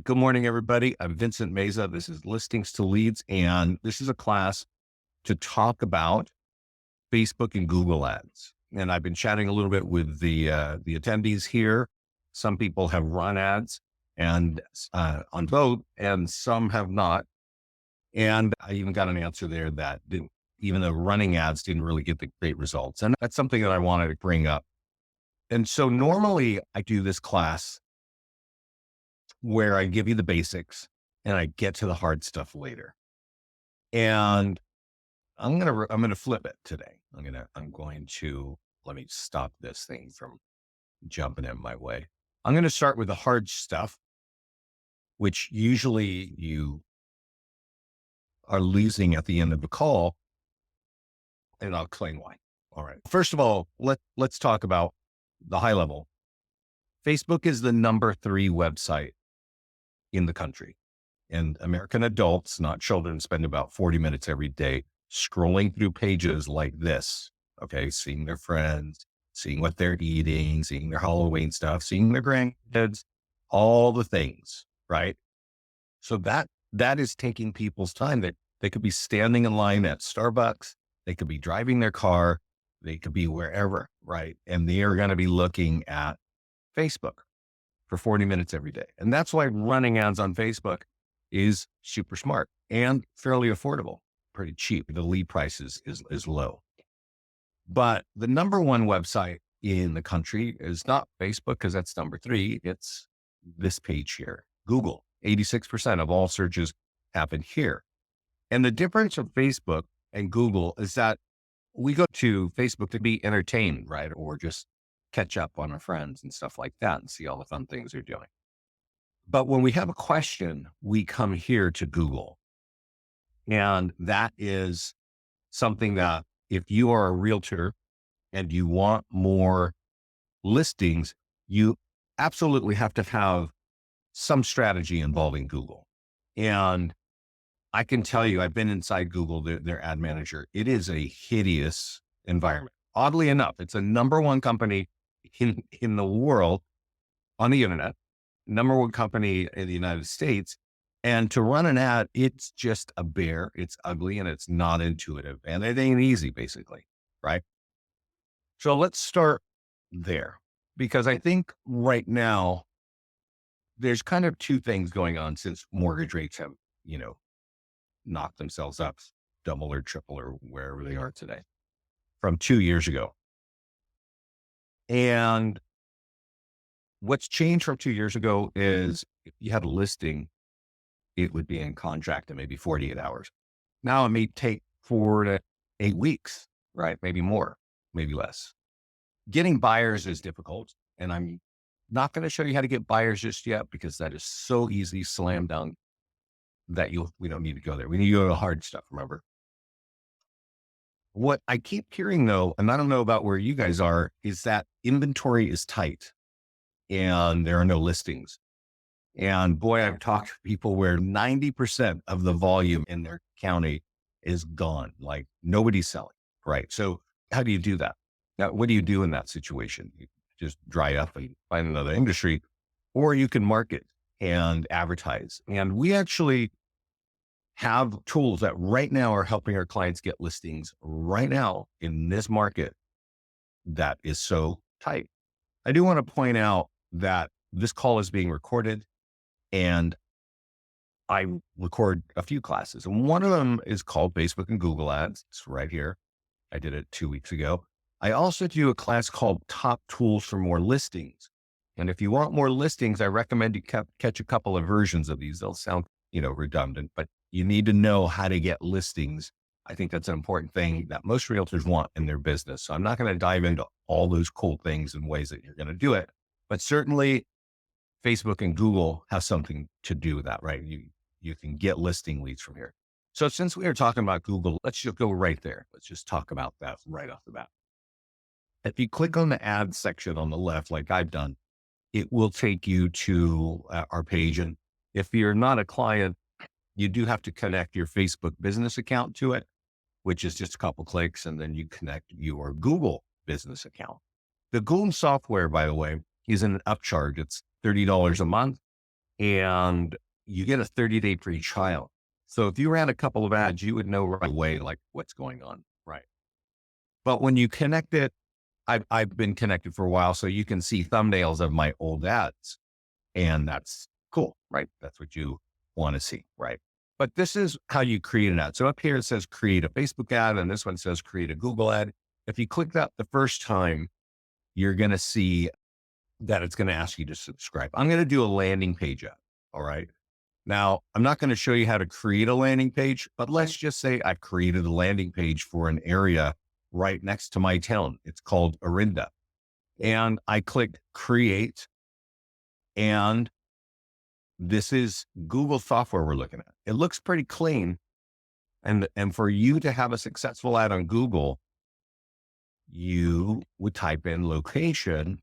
Good morning, everybody. I'm Vincent Meza. This is Listings to Leads, and this is a class to talk about Facebook and Google ads. And I've been chatting a little bit with the attendees here. Some people have run ads and on both, and some have not. And I even got an answer there that didn't, even though running ads didn't really get the great results. And that's something that I wanted to bring up. And so normally I do this class where I give you the basics and I get to the hard stuff later. And I'm going to flip it today. I'm going to, let me stop this thing from jumping in my way. I'm going to start with the hard stuff, which usually you are losing at the end of the call. And I'll explain why. All right. First of all, let's talk about the high level. Facebook is the number 3 website in the country, and American adults, not children, spend about 40 minutes every day scrolling through pages like this. Okay. Seeing their friends, seeing what they're eating, seeing their Halloween stuff, seeing their grandkids, all the things, right? So that is taking people's time. That they could be standing in line at Starbucks. They could be driving their car. They could be wherever, right? And they are going to be looking at Facebook for 40 minutes every day. And that's why running ads on Facebook is super smart and fairly affordable, pretty cheap. The lead price is low. But the number 1 website in the country is not Facebook, because that's number 3. It's this page here, Google. 86% of all searches happen here. And the difference of Facebook and Google is that we go to Facebook to be entertained, right? Or just catch up on our friends and stuff like that and see all the fun things they're doing. But when we have a question, we come here to Google. And that is something that if you are a realtor and you want more listings, you absolutely have to have some strategy involving Google. And I can tell you, I've been inside Google, their ad manager. It is a hideous environment. Oddly enough, it's a number 1 company in the world on the internet, number 1 company in the United States. And to run an ad, it's just a bear. It's ugly and it's not intuitive, and it ain't easy, basically. Right. So let's start there, because I think right now there's kind of 2 things going on since mortgage rates have, knocked themselves up double or triple or wherever they are today from 2 years ago. And what's changed from 2 years ago is if you had a listing, it would be in contract in maybe 48 hours. Now it may take 4 to 8 weeks, right? Maybe more, maybe less. Getting buyers is difficult. And I'm not going to show you how to get buyers just yet, because that is so easy, slam dunk, that we don't need to go there. We need to go to the hard stuff, remember? What I keep hearing though, and I don't know about where you guys are, is that inventory is tight and there are no listings. And boy, I've talked to people where 90% of the volume in their county is gone. Like nobody's selling, right? So how do you do that? Now, what do you do in that situation? You just dry up and find another industry, or you can market and advertise. And we actually have tools that right now are helping our clients get listings right now in this market that is so tight. I do want to point out that this call is being recorded, and I record a few classes, and one of them is called Facebook and Google Ads. It's right here. I did it 2 weeks ago. I also do a class called Top Tools for More Listings. And if you want more listings, I recommend you catch a couple of versions of these. They'll sound, redundant, but you need to know how to get listings. I think that's an important thing that most realtors want in their business. So I'm not going to dive into all those cool things and ways that you're going to do it, but certainly Facebook and Google have something to do with that, right? You can get listing leads from here. So since we are talking about Google, let's just go right there. Let's just talk about that right off the bat. If you click on the ad section on the left, like I've done, it will take you to our page. And if you're not a client, you do have to connect your Facebook business account to it, which is just a couple clicks, and then you connect your Google business account. The Google software, by the way, is an upcharge. It's $30 a month. and you get a 30-day free trial. So if you ran a couple of ads, you would know right away, like what's going on. Right. But when you connect it, I've been connected for a while, so you can see thumbnails of my old ads, and that's cool, right? That's what you want to see, right? But this is how you create an ad. So up here it says create a Facebook ad, and this one says create a Google ad. If you click that the first time, you're going to see that it's going to ask you to subscribe. I'm going to do a landing page ad. All right. Now, I'm not going to show you how to create a landing page, but let's just say I created a landing page for an area right next to my town. It's called Orinda. And I click create, and this is Google software we're looking at. It looks pretty clean. And for you to have a successful ad on Google, you would type in location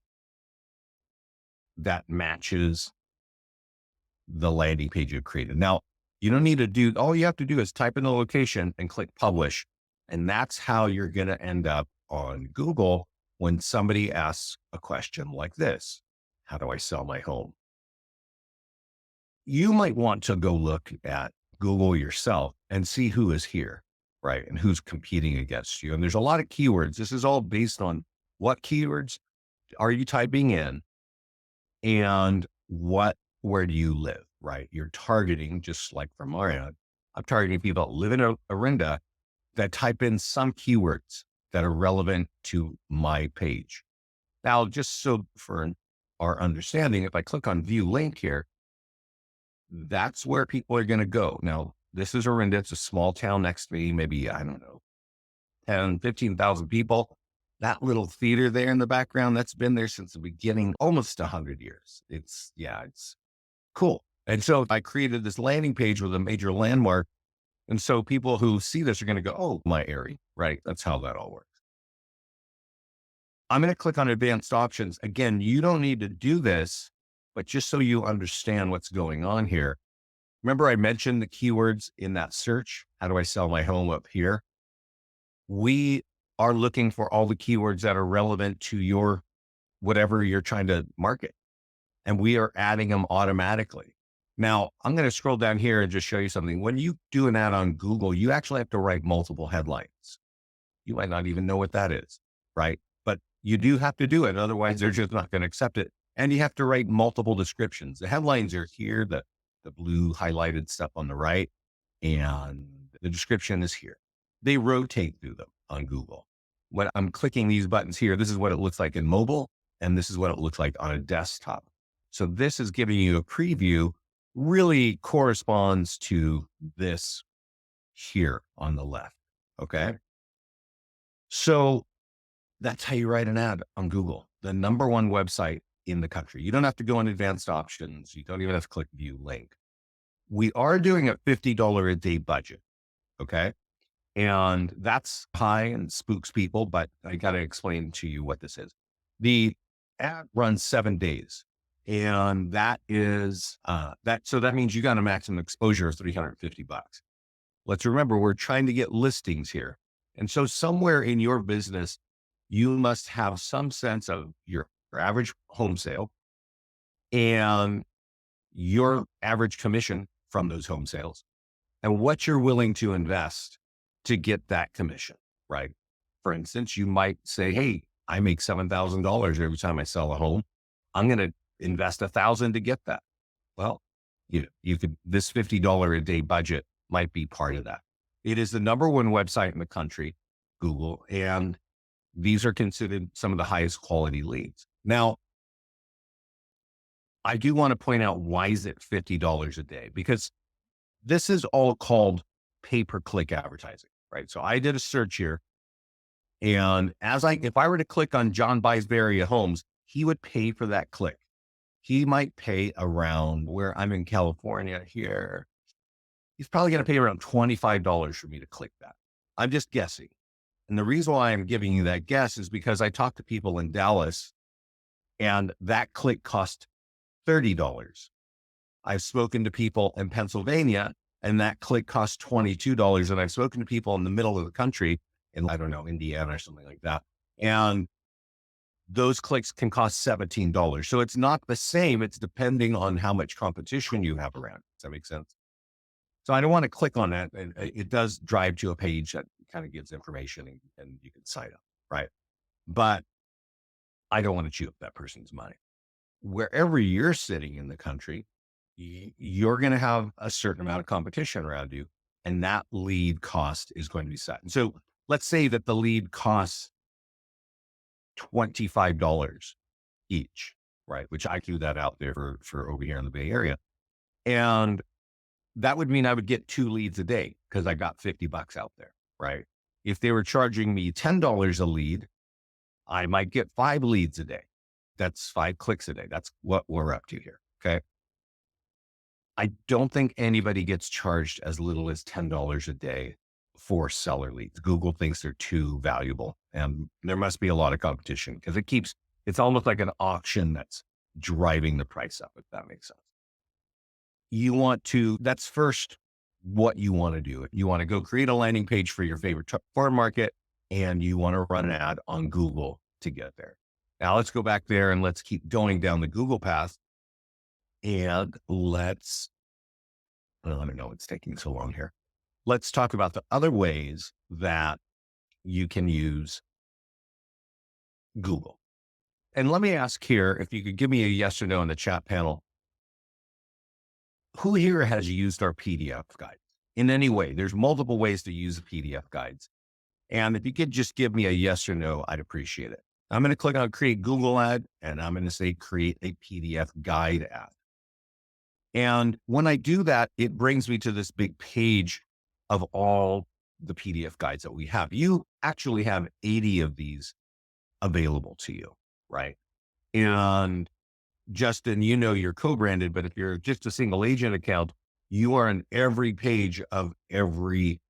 that matches the landing page you created. Now, you don't need to do, all you have to do is type in the location and click publish. And that's how you're going to end up on Google when somebody asks a question like this: how do I sell my home? You might want to go look at Google yourself and see who is here, right? And who's competing against you. And there's a lot of keywords. This is all based on what keywords are you typing in, and where do you live, right? You're targeting, just like from our ad, I'm targeting people that live in Orinda that type in some keywords that are relevant to my page. Now, just so for our understanding, if I click on view link here, that's where people are going to go. Now, this is Orinda. It's a small town next to me, maybe, I don't know, 10, 15,000 people. That little theater there in the background, that's been there since the beginning, almost 100 years. It's cool. And so I created this landing page with a major landmark. And so people who see this are going to go, oh, my area, right? That's how that all works. I'm going to click on advanced options. Again, you don't need to do this, but just so you understand what's going on here. Remember I mentioned the keywords in that search? How do I sell my home up here? We are looking for all the keywords that are relevant to your, whatever you're trying to market. And we are adding them automatically. Now, I'm going to scroll down here and just show you something. When you do an ad on Google, you actually have to write multiple headlines. You might not even know what that is, right? But you do have to do it. Otherwise, they're just not going to accept it. And you have to write multiple descriptions. The headlines are here, the blue highlighted stuff on the right, and the description is here. They rotate through them on Google. When I'm clicking these buttons here, this is what it looks like in mobile, and this is what it looks like on a desktop. So this is giving you a preview, really corresponds to this here on the left. Okay. So that's how you write an ad on Google, the number one website in the country. You don't have to go in advanced options. You don't even have to click view link. We are doing a $50 a day budget. Okay. And that's high and spooks people, but I got to explain to you what this is. The ad runs 7 days. And that is so that means you got a maximum exposure of $350. Let's remember, we're trying to get listings here. And so somewhere in your business, you must have some sense of your average home sale and your average commission from those home sales and what you're willing to invest to get that commission, right? For instance, you might say, hey, I make $7,000 every time I sell a home. I'm going to invest $1,000 to get that. Well, you could, this $50 a day budget might be part of that. It is the number one website in the country, Google, and these are considered some of the highest quality leads. Now, I do want to point out, why is it $50 a day? Because this is all called pay-per-click advertising, right? So I did a search here, and if I were to click on John Buys Bay Area homes, he would pay for that click. He might pay around, where I'm in California here, he's probably going to pay around $25 for me to click that. I'm just guessing. And the reason why I'm giving you that guess is because I talked to people in Dallas, and that click cost $30. I've spoken to people in Pennsylvania, and that click cost $22. And I've spoken to people in the middle of the country in, I don't know, Indiana or something like that. And those clicks can cost $17. So it's not the same. It's depending on how much competition you have around. Does that make sense? So I don't want to click on that. And it does drive to a page that kind of gives information and you can sign up, right? But I don't want to chew up that person's money. Wherever you're sitting in the country, you're going to have a certain amount of competition around you, and that lead cost is going to be set. And so let's say that the lead costs $25 each, right? Which I threw that out there for over here in the Bay Area. And that would mean I would get 2 leads a day because I got $50 out there, right? If they were charging me $10 a lead, I might get 5 leads a day. That's 5 clicks a day. That's what we're up to here. Okay. I don't think anybody gets charged as little as $10 a day for seller leads. Google thinks they're too valuable, and there must be a lot of competition because it's almost like an auction that's driving the price up, if that makes sense. That's first what you want to do. You want to go create a landing page for your favorite farm market, and you want to run an ad on Google to get there. Now let's go back there and let's keep going down the Google path. And I don't know, it's taking so long here. Let's talk about the other ways that you can use Google. And let me ask here, if you could give me a yes or no in the chat panel, who here has used our PDF guide in any way? There's multiple ways to use the PDF guides. And if you could just give me a yes or no, I'd appreciate it. I'm going to click on create Google ad, and I'm going to say create a PDF guide ad. And when I do that, it brings me to this big page of all the PDF guides that we have. You actually have 80 of these available to you, right? And Justin, you're co-branded, but if you're just a single agent account, you are on every page of every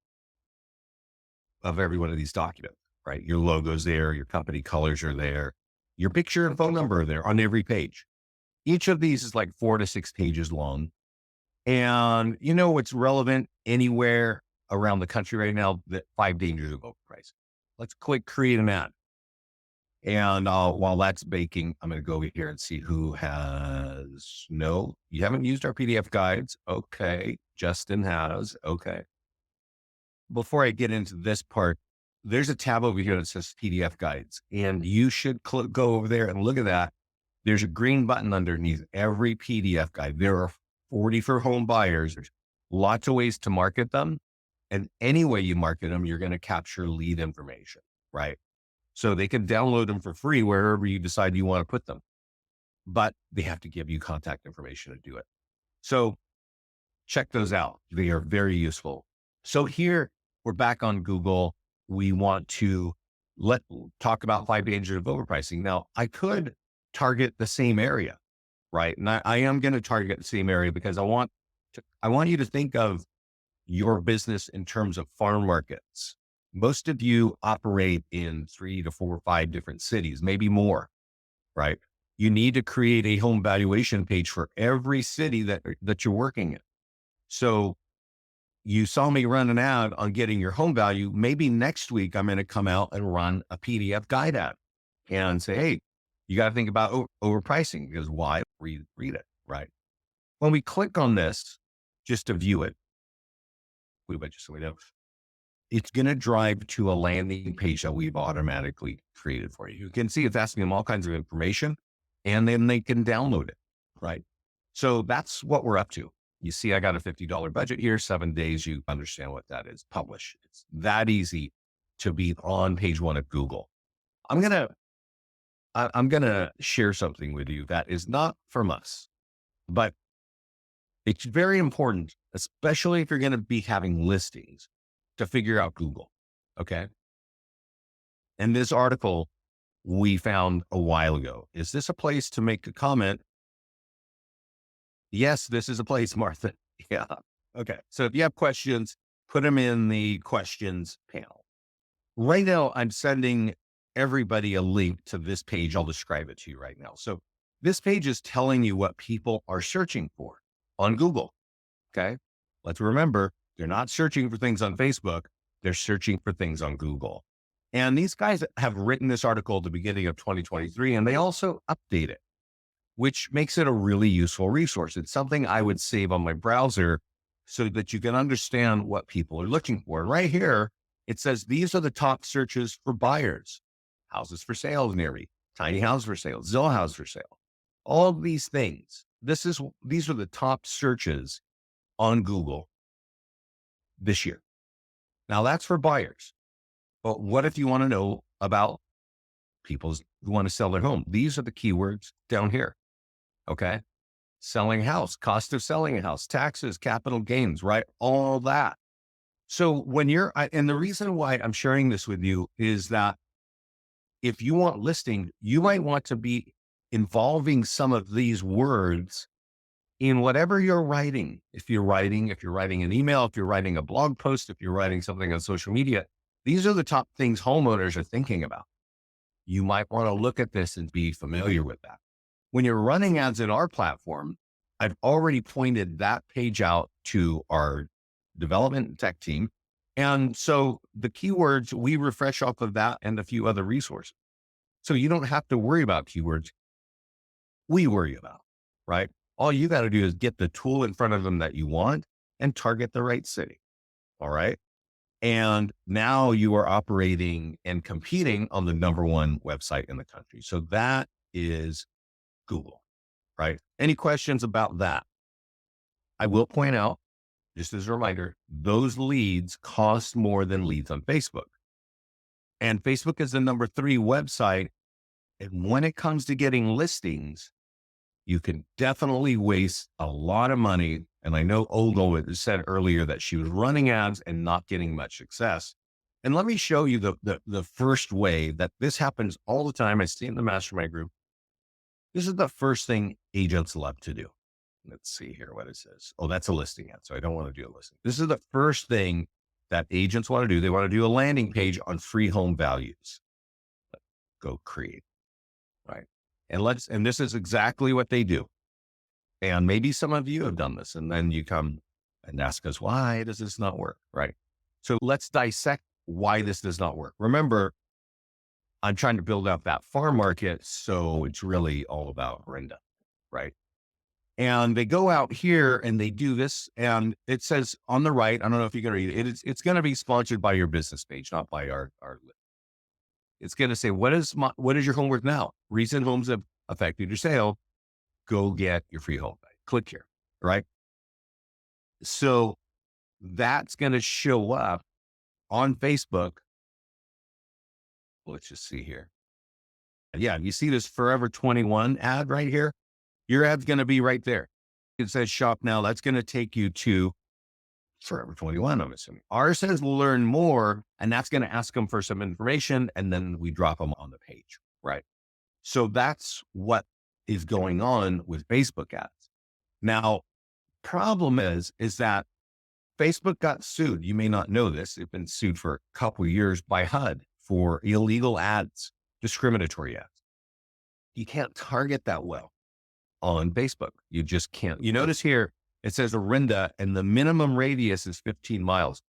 one of these documents, right? Your logo's there, your company colors are there, your picture and phone number are there on every page. Each of these is like 4 to 6 pages long. And what's relevant anywhere around the country right now, that 5 dangers of overpricing. Let's click create an ad. And while that's baking, I'm going to go over here and see who has, no, you haven't used our PDF guides. Okay. Justin has. Okay. Before I get into this part, there's a tab over here that says PDF guides, and you should go over there and look at that. There's a green button underneath every PDF guide. There are 40 for home buyers. There's lots of ways to market them. And any way you market them, you're going to capture lead information, right? So they can download them for free wherever you decide you want to put them, but they have to give you contact information to do it. So check those out. They are very useful. So here we're back on Google. We want to talk about 5 dangers of overpricing. Now I could target the same area, right? And I am going to target the same area because I want you to think of your business in terms of farm markets. Most of you operate in 3 to 4 or 5 different cities, maybe more, right? You need to create a home valuation page for every city that you're working in. So you saw me run an ad on getting your home value. Maybe next week I'm going to come out and run a PDF guide ad and say, hey, you got to think about overpricing, because why? Read it, right? When we click on this, just to view it, it's going to drive to a landing page that we've automatically created for you. You can see it's asking them all kinds of information, and then they can download it, right? So that's what we're up to. You see, I got a $50 budget here, 7 days. You understand what that is. Publish. It's that easy to be on page 1 of Google. I'm going to share something with you that is not from us, but it's very important, especially if you're going to be having listings, to figure out Google. Okay. And this article we found a while ago. Is this a place to make a comment? Yes, this is a place, Martha. Yeah. Okay. So if you have questions, put them in the questions panel. Right now, I'm sending everybody a link to this page. I'll describe it to you right now. So this page is telling you what people are searching for on Google. Okay. Let's remember, they're not searching for things on Facebook. They're searching for things on Google. And these guys have written this article at the beginning of 2023, and they also update it, which makes it a really useful resource. It's something I would save on my browser so that you can understand what people are looking for. Right here, it says these are the top searches for buyers: houses for sale near me, tiny house for sale, Zillow house for sale, all of these things. These are the top searches on Google this year. Now that's for buyers. But what if you want to know about people who want to sell their home? These are the keywords down here. Okay. Selling a house, cost of selling a house, taxes, capital gains, right? All that. So and the reason why I'm sharing this with you is that if you want listing, you might want to be involving some of these words in whatever you're writing. If you're writing an email, if you're writing a blog post, if you're writing something on social media, these are the top things homeowners are thinking about. You might want to look at this and be familiar with that. When you're running ads in our platform, I've already pointed that page out to our development and tech team. And so the keywords we refresh off of that and a few other resources. So you don't have to worry about keywords we worry about, right? All you got to do is get the tool in front of them that you want and target the right city. All right. And now you are operating and competing on the number one website in the country. So that is Google, right? Any questions about that? I will point out, just as a reminder, those leads cost more than leads on Facebook. And Facebook is the number 3 website. And when it comes to getting listings, you can definitely waste a lot of money. And I know Olga said earlier that she was running ads and not getting much success. And let me show you the first way that this happens all the time. I see it in the mastermind group. This is the first thing agents love to do. Let's see here what it says. Oh, that's a listing ad. So I don't want to do a listing. This is the first thing that agents want to do. They want to do a landing page on free home values. Go create, right? And this is exactly what they do. And maybe some of you have done this, and then you come and ask us, why does this not work? Right. So let's dissect why this does not work. Remember, I'm trying to build up that farm market. So it's really all about Brenda, right? And they go out here and they do this, and it says on the right, I don't know if you can read it. It's going to be sponsored by your business page, not by our. It's going to say, what is your home worth now? Recent homes have affected your sale. Go get your free home. Click here, right? So that's going to show up on Facebook. Let's just see here. Yeah, you see this Forever 21 ad right here? Your ad's going to be right there. It says shop now. That's going to take you to Forever 21, I'm assuming. Ours says learn more, and that's going to ask them for some information, and then we drop them on the page, right? So that's what is going on with Facebook ads. Now, problem is that Facebook got sued. You may not know this. They've been sued for a couple of years by HUD for illegal ads, discriminatory ads. You can't target that well on Facebook. You just can't. You notice here, it says Orinda, and the minimum radius is 15 miles.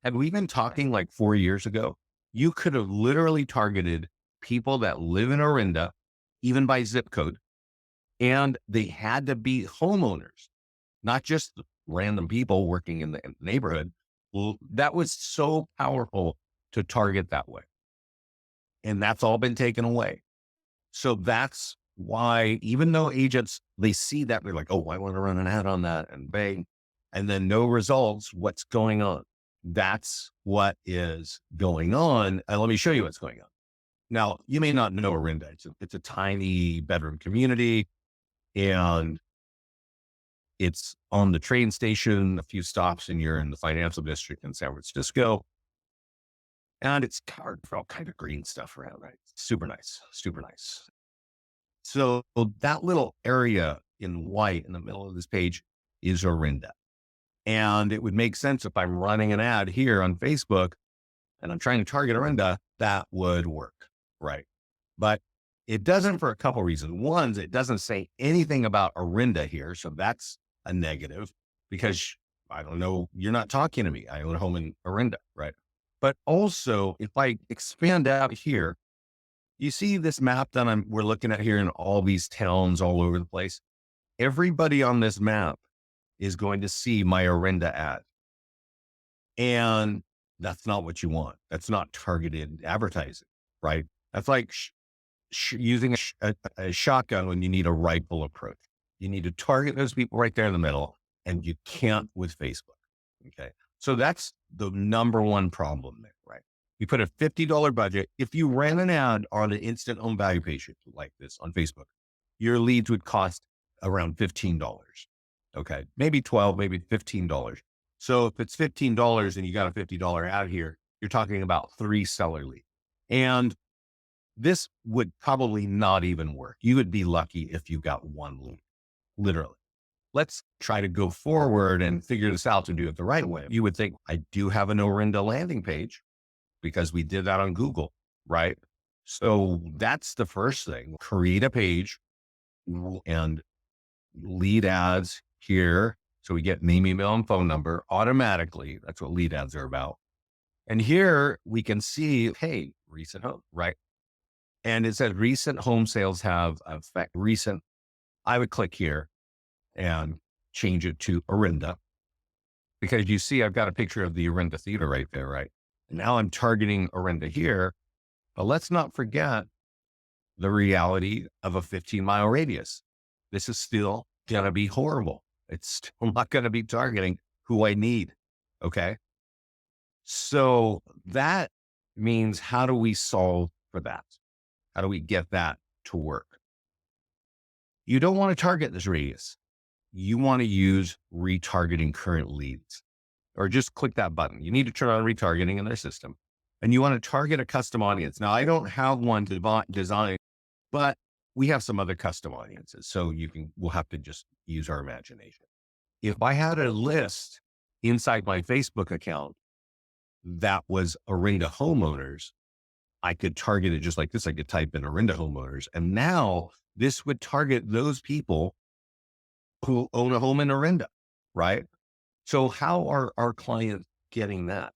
Had we been talking like 4 years ago, you could have literally targeted people that live in Orinda, even by zip code, and they had to be homeowners, not just random people working in the neighborhood. Well, that was so powerful to target that way. And that's all been taken away. So that's why, even though agents, they see that, they're like, oh, I want to run an ad on that, and bang, and then no results. What's going on? That's what is going on. And let me show you what's going on. Now, you may not know Orinda. It's a tiny bedroom community, and it's on the train station, a few stops, and you're in the financial district in San Francisco. And it's covered for all kind of green stuff around, right? Super nice, super nice. So that little area in white in the middle of this page is Orinda. And it would make sense if I'm running an ad here on Facebook and I'm trying to target Orinda, that would work, right? But it doesn't for a couple of reasons. One, it doesn't say anything about Orinda here. So that's a negative, because I don't know, you're not talking to me. I own a home in Orinda, right? But also, if I expand out here, you see this map that we're looking at here in all these towns all over the place. Everybody on this map is going to see my Orinda ad. And that's not what you want. That's not targeted advertising, right? That's like using a shotgun when you need a rifle approach. You need to target those people right there in the middle, and you can't with Facebook. Okay. So that's the number one problem there, right? You put a $50 budget. If you ran an ad on an instant home value page like this on Facebook, your leads would cost around $15. Okay. Maybe 12, maybe $15. So if it's $15 and you got a $50 ad here, you're talking about 3 seller leads. And this would probably not even work. You would be lucky if you got 1 lead, literally. Let's try to go forward and figure this out to do it the right way. You would think, I do have an Orinda landing page because we did that on Google, right? So that's the first thing. Create a page and lead ads here. So we get name, email, and phone number automatically. That's what lead ads are about. And here we can see, hey, recent home, right? And it says recent home sales have effect. Recent, I would click here and change it to Orinda, because you see, I've got a picture of the Orinda Theater right there, right? And now I'm targeting Orinda here, but let's not forget the reality of a 15-mile radius. This is still going to be horrible. It's still not going to be targeting who I need. Okay. So that means, how do we solve for that? How do we get that to work? You don't want to target this radius. You want to use retargeting current leads, or just click that button. You need to turn on retargeting in their system, and you want to target a custom audience. Now, I don't have one design, but we have some other custom audiences. So we'll have to just use our imagination. If I had a list inside my Facebook account that was Orinda homeowners, I could target it just like this. I could type in Orinda homeowners, and now this would target those people who own a home in Orinda, right? So how are our clients getting that?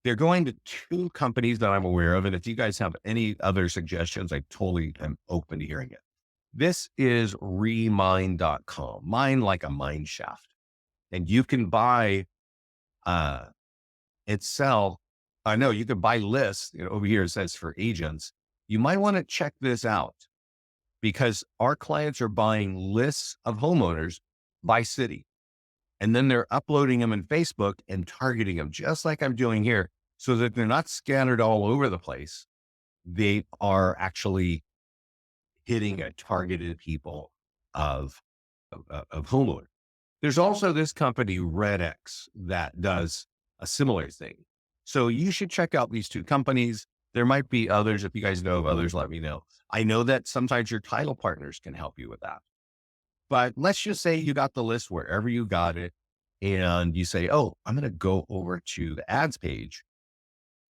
They're going to 2 companies that I'm aware of. And if you guys have any other suggestions, I totally am open to hearing it. This is remine.com, mine like a mine shaft. And you can buy, sell. I know you can buy lists. Over here it says for agents. You might want to check this out, because our clients are buying lists of homeowners by city. And then they're uploading them in Facebook and targeting them just like I'm doing here, so that they're not scattered all over the place. They are actually hitting a targeted people of homeowners. There's also this company, RedX, that does a similar thing. So you should check out these 2 companies. There might be others. If you guys know of others, let me know. I know that sometimes your title partners can help you with that. But let's just say you got the list wherever you got it, and you say, oh, I'm going to go over to the ads page.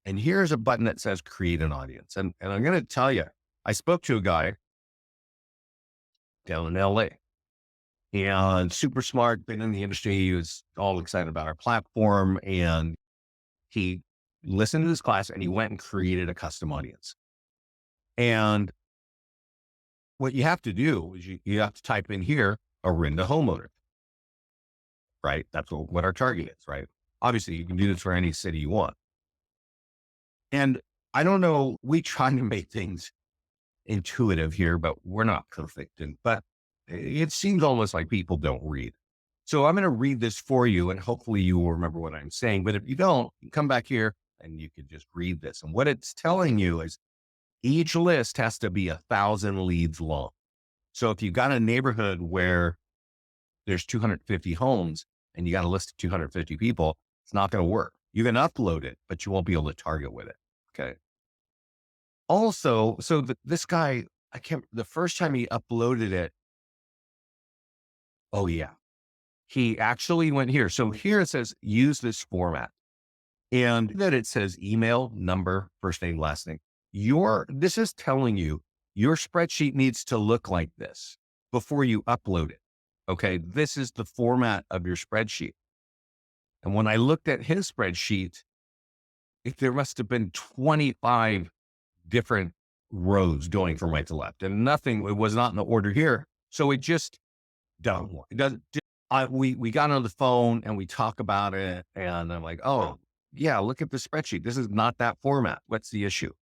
And here's a button that says create an audience. And I'm going to tell you, I spoke to a guy down in LA, and super smart, been in the industry. He was all excited about our platform, and he listened to this class and he went and created a custom audience. And what you have to do is you have to type in here, Orinda homeowner, right? That's what our target is, right? Obviously you can do this for any city you want. And I don't know, we try to make things intuitive here, but we're not perfect. But it seems almost like people don't read. So I'm going to read this for you, and hopefully you will remember what I'm saying. But if you don't, you come back here and you can just read this. And what it's telling you is each list has to be 1,000 leads long. So if you've got a neighborhood where there's 250 homes and you got a list of 250 people, it's not going to work. You can upload it, but you won't be able to target with it. Okay. Also, so this guy, the first time he uploaded it, oh yeah, he actually went here. So here it says, use this format. And then it says email, number, first name, last name. This is telling you your spreadsheet needs to look like this before you upload it. Okay. This is the format of your spreadsheet. And when I looked at his spreadsheet, there must have been 25 different rows going from right to left, and nothing, it was not in the order here. So it just don't work. It doesn't. We got on the phone and we talk about it, and I'm like, oh yeah, look at the spreadsheet. This is not that format. What's the issue?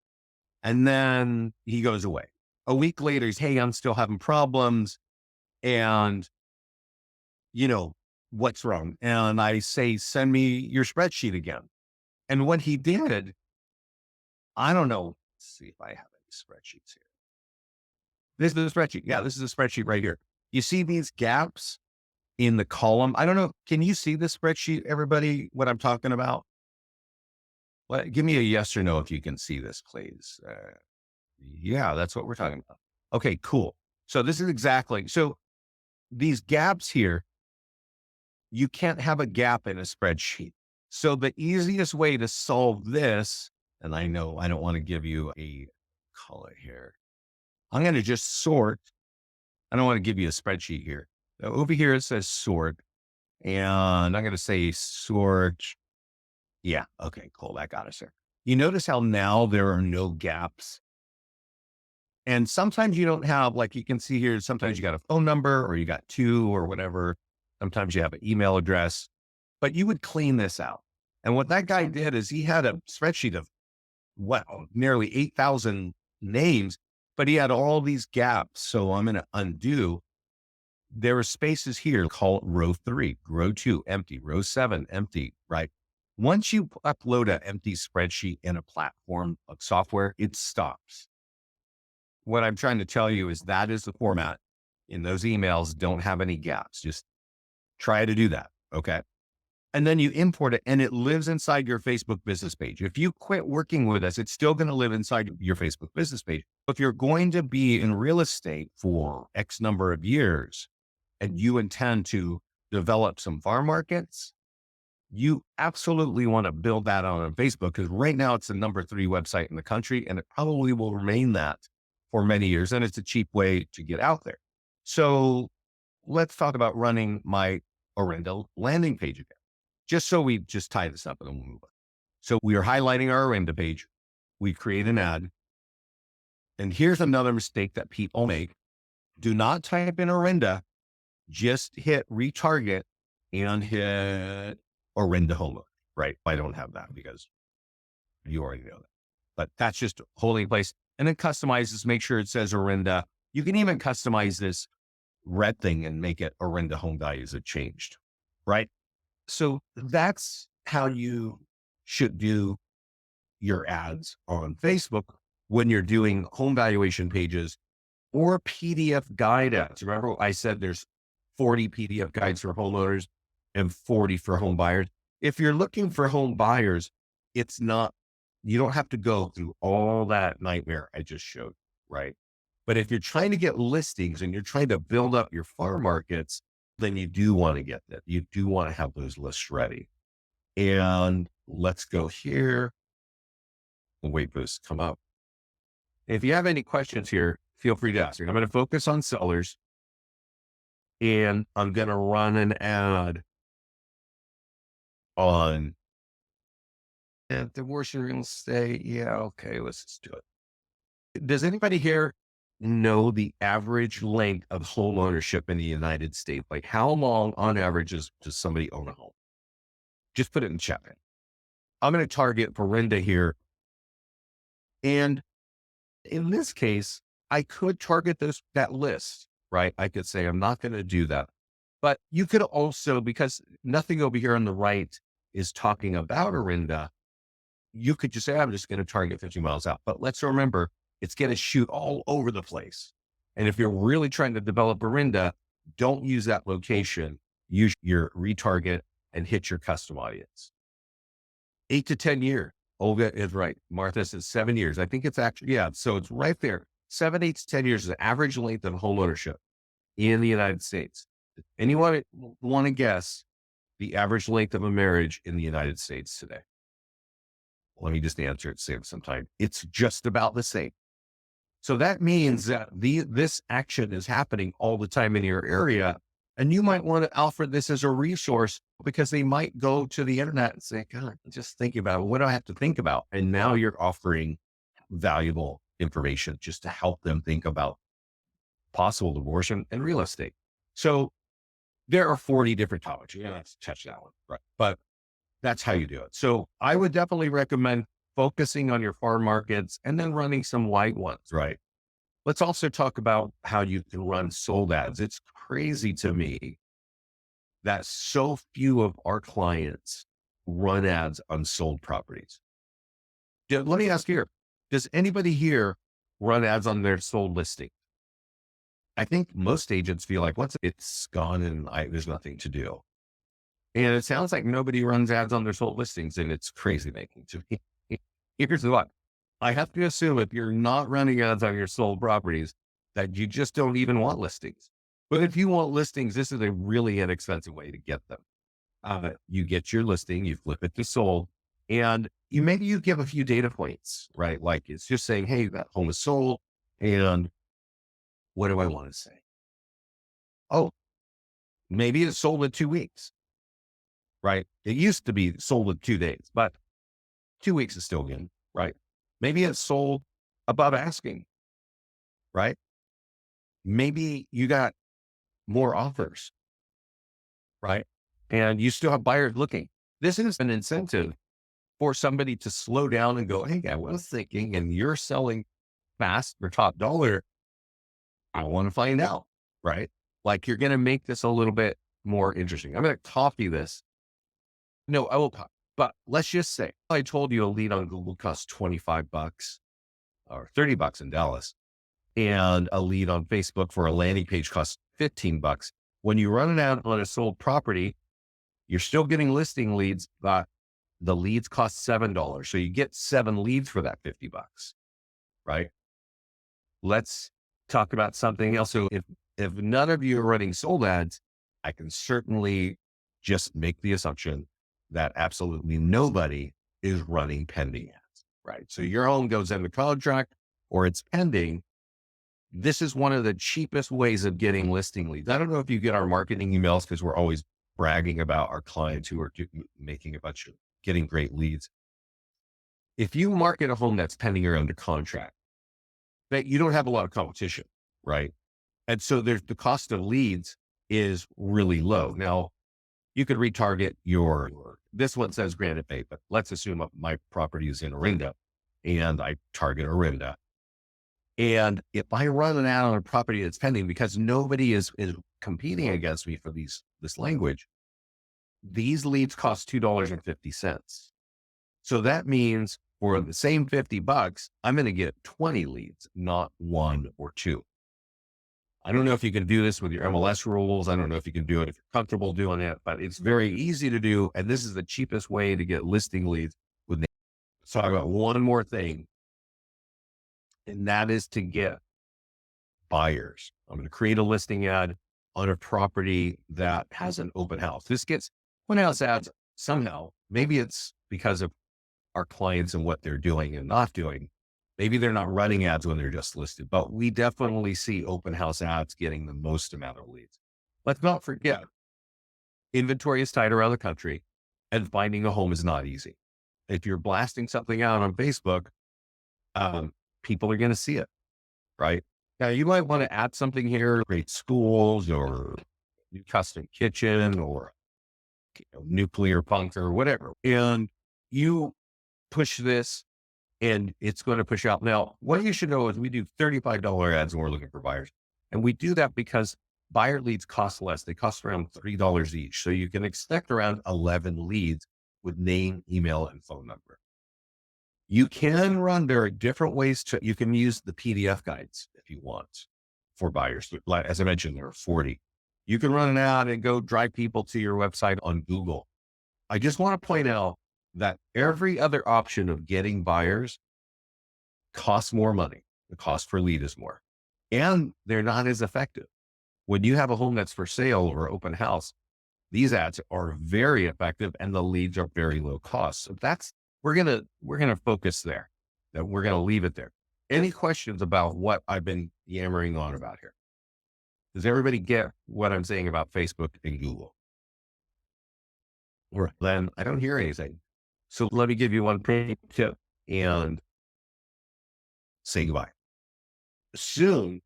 And then he goes away. A week later, he's, hey, I'm still having problems, and you know what's wrong? And I say, send me your spreadsheet again. And what he did, I don't know. Let's see if I have any spreadsheets here. This is a spreadsheet. Yeah, this is a spreadsheet right here. You see these gaps in the column? I don't know. Can you see the spreadsheet, everybody, what I'm talking about? Well, give me a yes or no if you can see this, please. Yeah, that's what we're talking about. Okay, cool. So this is exactly, so these gaps here, you can't have a gap in a spreadsheet. So the easiest way to solve this, and I know I don't want to give you a color here. I'm going to just sort. I don't want to give you a spreadsheet here. Over here, it says sort, and I'm going to say sort. Yeah. Okay, cool. That got us there. You notice how now there are no gaps. And sometimes you don't have, like you can see here, sometimes you got a phone number or you got two or whatever. Sometimes you have an email address, but you would clean this out. And what that guy did is he had a spreadsheet of nearly 8,000 names, but he had all these gaps. So I'm going to undo. There are spaces here, call it row 3, row 2, empty, row 7, empty, right? Once you upload an empty spreadsheet in a platform of software, it stops. What I'm trying to tell you is that is the format. In those emails, don't have any gaps. Just try to do that. Okay. And then you import it and it lives inside your Facebook business page. If you quit working with us, it's still going to live inside your Facebook business page. If you're going to be in real estate for X number of years and you intend to develop some farm markets, you absolutely want to build that on Facebook, because right now it's the number 3 website in the country and it probably will remain that for many years. And it's a cheap way to get out there. So let's talk about running my Orinda landing page again, just so we just tie this up and then we'll move on. So we are highlighting our Orinda page. We create an ad. And here's another mistake that people make. Do not type in Orinda, just hit retarget and hit Orinda Home, right? I don't have that because you already know that, but that's just holding place. And then customize this, make sure it says Orinda. You can even customize this red thing and make it Orinda home values have changed, right? So that's how you should do your ads on Facebook when you're doing home valuation pages or PDF guide ads. Remember I said there's 40 PDF guides for homeowners and 40 for home buyers. If you're looking for home buyers, it's not, you don't have to go through all that nightmare I just showed, right? But if you're trying to get listings and you're trying to build up your farm markets, then you do want to get that. You do want to have those lists ready. And let's go here. We'll wait for this to come up. If you have any questions here, feel free to ask. I'm going to focus on sellers and I'm going to run an ad on divorce real estate. Yeah. Okay. Let's just do it. Does anybody here know the average length of home ownership in the United States? Like how long on average does somebody own a home? Just put it in chat. I'm going to target Verinda here. And in this case, I could target that list, right? I could say, I'm not going to do that, but you could also, because nothing over here on the right is talking about Orinda, you could just say, I'm just going to target 50 miles out. But let's remember, it's going to shoot all over the place. And if you're really trying to develop Orinda, don't use that location. Use your retarget and hit your custom audience. 8 to 10 years. Olga is right. Martha says 7 years. I think it's actually, yeah. So it's right there. 7, 8 to 10 years is the average length of home ownership in the United States. Anyone want to guess the average length of a marriage in the United States today? Let me just answer it, save some time. It's just about the same. So that means that this action is happening all the time in your area. And you might want to offer this as a resource because they might go to the internet and say, God, just thinking about it, what do I have to think about? And now you're offering valuable information just to help them think about possible divorce and real estate. So there are 40 different topics. Yeah, let's touch that one. Right. But that's how you do it. So I would definitely recommend focusing on your farm markets and then running some light ones. Right. Let's also talk about how you can run sold ads. It's crazy to me that so few of our clients run ads on sold properties. Let me ask here, does anybody here run ads on their sold listing? I think most agents feel like once it's gone and there's nothing to do. And it sounds like nobody runs ads on their sold listings, and it's crazy making to me. Here's what I have to assume: if you're not running ads on your sold properties, that you just don't even want listings. But if you want listings, this is a really inexpensive way to get them. You get your listing, you flip it to sold, and maybe you give a few data points, right? Like it's just saying, hey, that home is sold. And what do I want to say? Oh, maybe it's sold in 2 weeks, right? It used to be sold in 2 days, but 2 weeks is still good, right? Maybe it's sold above asking, right? Maybe you got more offers, right? And you still have buyers looking. This is an incentive for somebody to slow down and go, hey, I was thinking, and you're selling fast for top dollar. I want to find out, right? Like you're going to make this a little bit more interesting. I'm going to copy this. No, I will copy. But let's just say I told you a lead on Google costs $25 or $30 in Dallas, and a lead on Facebook for a landing page costs $15. When you run it out on a sold property, you're still getting listing leads, but the leads cost $7. So you get 7 leads for that $50, right? Let's talk about something else. So if none of you are running sold ads, I can certainly just make the assumption that absolutely nobody is running pending ads, right? So your home goes under contract or it's pending. This is one of the cheapest ways of getting listing leads. I don't know if you get our marketing emails because we're always bragging about our clients who are making a bunch of getting great leads. If you market a home that's pending or under contract, that you don't have a lot of competition, right? And so there's the cost of leads is really low. Now you could retarget this one says Granite Bay, but let's assume my property is in Orinda and I target Orinda. And if I run an ad on a property that's pending because nobody is competing against me for this language, these leads cost $2.50. So that means for the same $50, I'm going to get 20 leads, not 1 or 2. I don't know if you can do this with your MLS rules. I don't know if you can do it if you're comfortable doing it, but it's very easy to do. And this is the cheapest way to get listing leads with. Let's talk about one more thing, and that is to get buyers. I'm going to create a listing ad on a property that has an open house. This gets open house ads somehow. Maybe it's because of our clients and what they're doing and not doing. Maybe they're not running ads when they're just listed, but we definitely see open house ads getting the most amount of leads. Let's not forget, inventory is tight around the country and finding a home is not easy. If you're blasting something out on Facebook, people are going to see it, right? Now you might want to add something here, create schools or new custom kitchen or nuclear bunker or whatever. And you push this and it's going to push out. Now, what you should know is we do $35 ads when we're looking for buyers. And we do that because buyer leads cost less. They cost around $3 each. So you can expect around 11 leads with name, email, and phone number. You can run, there are different ways you can use the PDF guides if you want for buyers. Like, as I mentioned, there are 40. You can run an ad and go drive people to your website on Google. I just want to point out that every other option of getting buyers costs more money. The cost per lead is more, and they're not as effective. When you have a home that's for sale or open house, these ads are very effective and the leads are very low cost. So we're going to focus there, that we're going to leave it there. Any questions about what I've been yammering on about here? Does everybody get what I'm saying about Facebook and Google? Or then I don't hear anything. So let me give you one quick tip and say goodbye. Soon,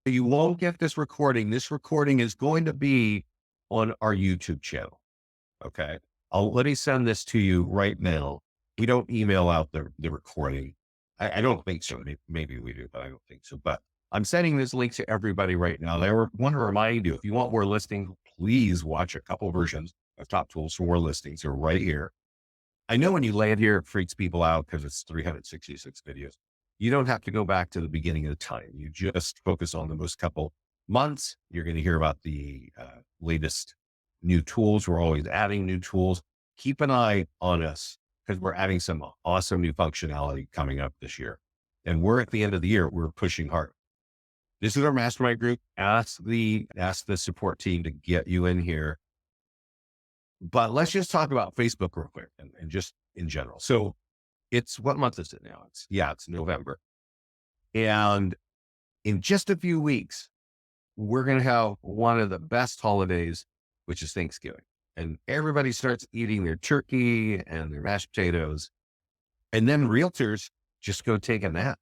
you won't get this recording. This recording is going to be on our YouTube channel. Okay. Let me send this to you right now. We don't email out the recording. I don't think so. Maybe we do, but I don't think so. But I'm sending this link to everybody right now. I want to remind you, if you want more listings, please watch a couple versions of Top Tools for More Listings. They're right here. I know when you land here, it freaks people out because it's 366 videos. You don't have to go back to the beginning of the time. You just focus on the most couple months. You're going to hear about the latest new tools. We're always adding new tools. Keep an eye on us because we're adding some awesome new functionality coming up this year. And we're at the end of the year, we're pushing hard. This is our mastermind group. Ask the support team to get you in here. But let's just talk about Facebook real quick and just in general. So what month is it now? It's November. And in just a few weeks, we're going to have one of the best holidays, which is Thanksgiving. And everybody starts eating their turkey and their mashed potatoes. And then realtors just go take a nap.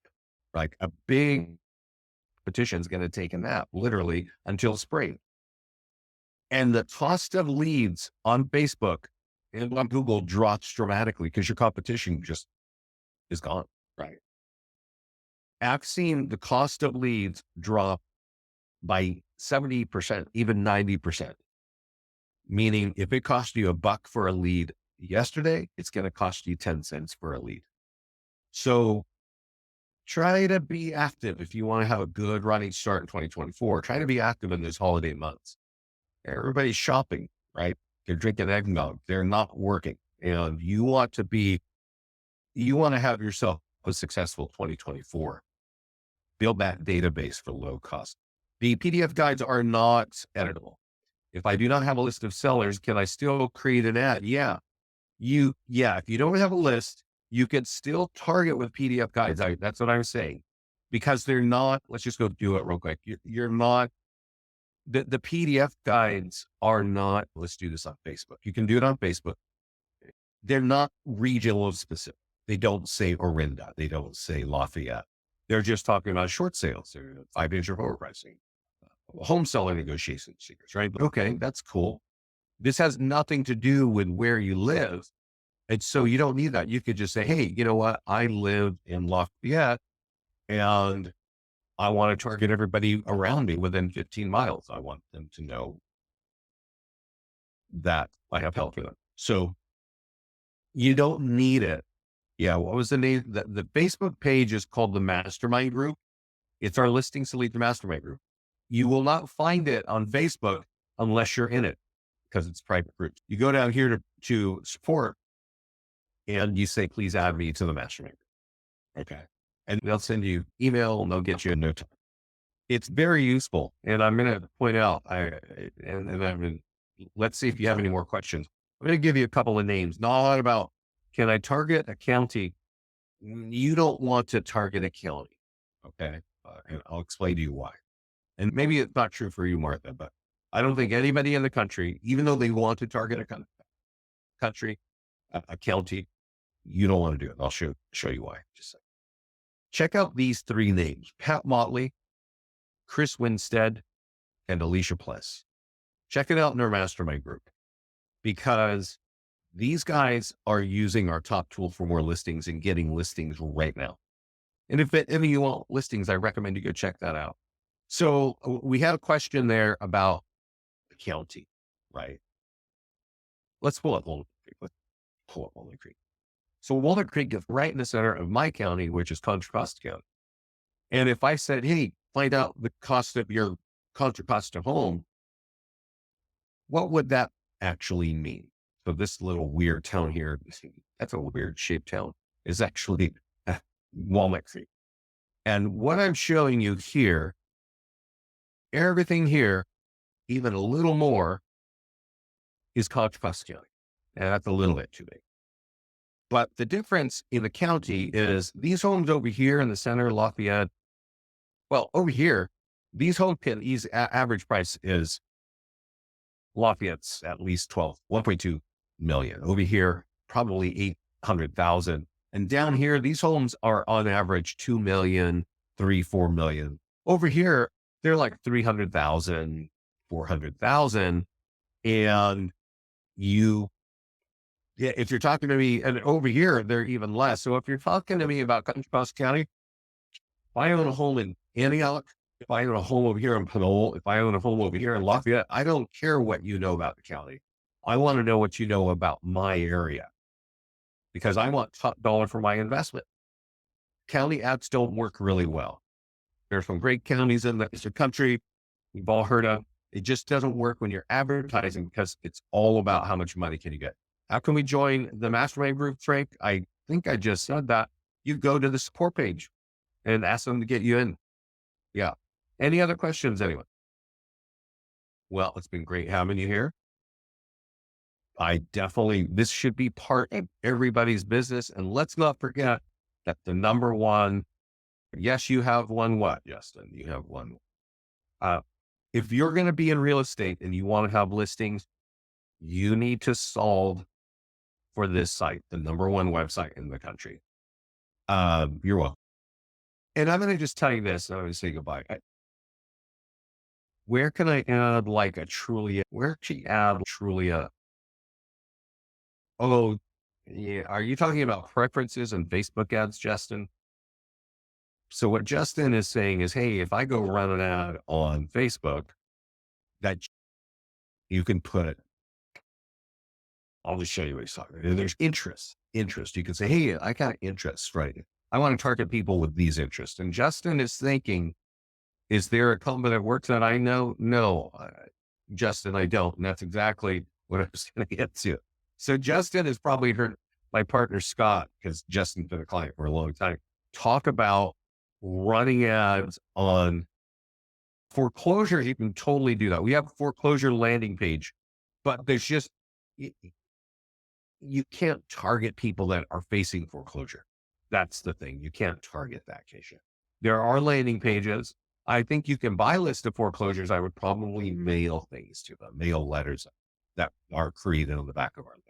Like a big petition is going to take a nap, literally, until spring. And the cost of leads on Facebook and on Google drops dramatically because your competition just is gone. Right. I've seen the cost of leads drop by 70%, even 90%. Meaning if it cost you $1 for a lead yesterday, it's going to cost you 10 cents for a lead. So try to be active. If you want to have a good running start in 2024, try to be active in those holiday months. Everybody's shopping, right? They're drinking eggnog. They're not working. And you want to have yourself a successful 2024. Build that database for low cost. The PDF guides are not editable. If I do not have a list of sellers, can I still create an ad? Yeah. If you don't have a list, you can still target with PDF guides. That's what I'm saying. Because they're not, let's just go do it real quick. You're not, the PDF guides are not, let's do this on Facebook. You can do it on Facebook. They're not regional specific. They don't say Orinda. They don't say Lafayette. They're just talking about short sales, 5-inch or overpricing, home seller negotiation secrets, right? Okay, that's cool. This has nothing to do with where you live. And so you don't need that. You could just say, hey, you know what? I live in Lafayette and I want to target everybody around me within 15 miles. I want them to know that I have help for them. So you don't need it. Yeah. What was the name? The Facebook page is called the Mastermind Group. It's our Listings to Lead the Mastermind Group. You will not find it on Facebook unless you're in it because it's private group. You go down here to support and you say, please add me to the mastermind group. Okay. And they'll send you email and they'll get you a note. It's very useful. And I'm going to point out, let's see if you have any more questions. I'm going to give you a couple of names, not about, can I target a county? You don't want to target a county. Okay. And I'll explain to you why. And maybe it's not true for you, Martha, but I don't think anybody in the country, even though they want to target a country, a county, you don't want to do it. I'll show you why. Just check out these three names: Pat Motley, Chris Winstead, and Alicia Pless. Check it out in our mastermind group because these guys are using our top tool for more listings and getting listings right now. And if you want listings, I recommend you go check that out. So we had a question there about the county, right? Let's pull up Walnut Creek. So Walnut Creek is right in the center of my county, which is Contra Costa County. And if I said, hey, find out the cost of your Contra Costa home, what would that actually mean? So this little weird town here, that's a weird shaped town, is actually Walnut Creek. And what I'm showing you here, everything here, even a little more, is Contra Costa County. And that's a little bit too big. But the difference in the county is these homes over here in the center, Lafayette, well, over here, these home pin, average price is Lafayette's at least 1.2 million. Over here, probably 800,000. And down here, these homes are on average 2 million, 4 million. Over here, they're like 300,000, 400,000. And you, yeah, if you're talking to me, and over here, they're even less. So if you're talking to me about Contra County, if I own a home in Antioch, if I own a home over here in Pinole, if I own a home over here in Lafayette, I don't care what you know about the county. I want to know what you know about my area because I want top dollar for my investment. County ads don't work really well. There's some great counties in the country. We've all heard of. It just doesn't work when you're advertising because it's all about how much money can you get. How can we join the mastermind group, Frank? I think I just said that. You go to the support page and ask them to get you in. Yeah. Any other questions, anyone? Well, it's been great having you here. This should be part of everybody's business. And let's not forget that the number one, yes, you have one what, Justin? You have one. If you're going to be in real estate and you want to have listings, you need to solve for this site, the number one website in the country. You're welcome. And I'm going to just tell you this, and I'm going to say goodbye. Where can I add like a Trulia? Where can you add Trulia? Oh, yeah. Are you talking about preferences and Facebook ads, Justin? So what Justin is saying is, hey, if I go run an ad on Facebook, that you can put, I'll just show you what he's talking about. There's interest. You can say, hey, I got interest, right? I want to target people with these interests. And Justin is thinking, is there a company that works that I know? No, Justin, I don't. And that's exactly what I was going to get to. So Justin has probably heard my partner, Scott, because Justin's been a client for a long time, talk about running ads on foreclosure. You can totally do that. We have a foreclosure landing page, but there's just, you can't target people that are facing foreclosure. That's the thing. You can't target that, Keisha. There are landing pages. I think you can buy a list of foreclosures. I would probably mail things to them, mail letters that are created on the back of our letter.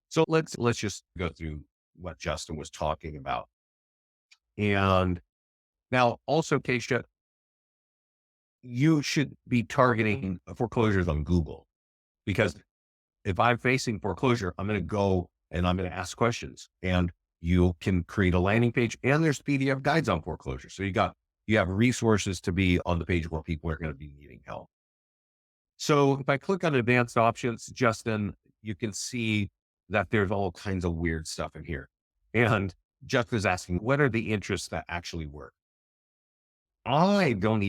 So let's just go through what Justin was talking about. And now also, Keisha, you should be targeting foreclosures on Google, because if I'm facing foreclosure, I'm going to go and I'm going to ask questions, and you can create a landing page, and there's PDF guides on foreclosure. So you have resources to be on the page where people are going to be needing help. So if I click on advanced options, Justin, you can see that there's all kinds of weird stuff in here. And Justin is asking, what are the interests that actually work? I don't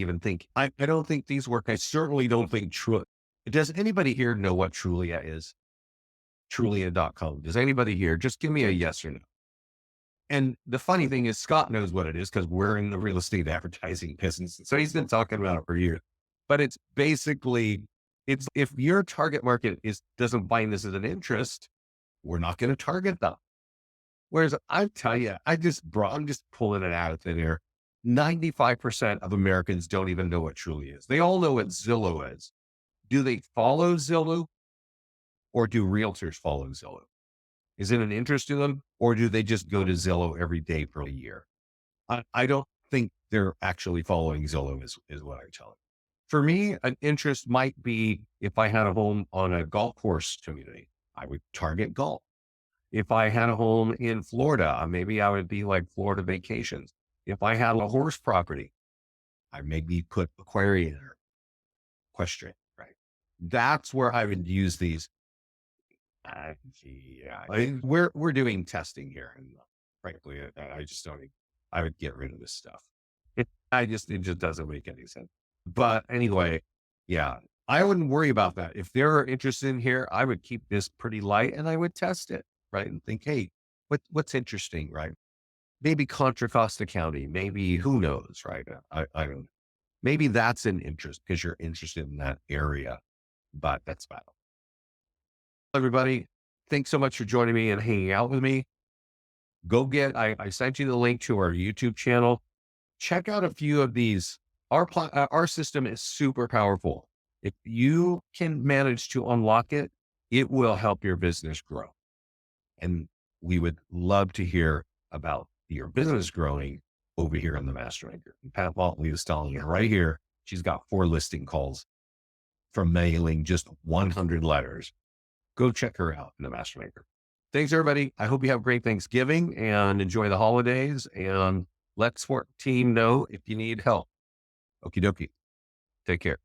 think these work. I certainly don't think does anybody here know what Trulia is? Trulia.com. Does anybody here? Just give me a yes or no. And the funny thing is, Scott knows what it is because we're in the real estate advertising business. So he's been talking about it for years. But it's basically, if your target market doesn't find this as an interest, we're not going to target them. Whereas I tell you, I'm just pulling it out of thin air. 95% of Americans don't even know what Trulia is. They all know what Zillow is. Do they follow Zillow, or do realtors follow Zillow? Is it an interest to them, or do they just go to Zillow every day for a year? I don't think they're actually following Zillow is what I tell them. For me, an interest might be if I had a home on a golf course community, I would target golf. If I had a home in Florida, maybe I would be like Florida vacations. If I had a horse property, I maybe put equestrian or equestrian, right? That's where I would use these. We're doing testing here, and frankly, I just don't. I would get rid of this stuff. It just doesn't make any sense. But anyway, yeah, I wouldn't worry about that. If they're interested in here, I would keep this pretty light, and I would test it, right, and think, hey, what's interesting, right? Maybe Contra Costa County, maybe who knows, right? I don't know. Maybe that's an interest because you're interested in that area, but that's about it. Everybody, thanks so much for joining me and hanging out with me. I sent you the link to our YouTube channel. Check out a few of these Our system is super powerful. If you can manage to unlock it, it will help your business grow. And we would love to hear about your business growing over here in the mastermind group. And Pat Waltley is telling you right here, she's got 4 listing calls from mailing just 100 letters. Go check her out in the mastermind group. Thanks, everybody. I hope you have a great Thanksgiving and enjoy the holidays. And let Sport Team know if you need help. Okie dokie. Take care.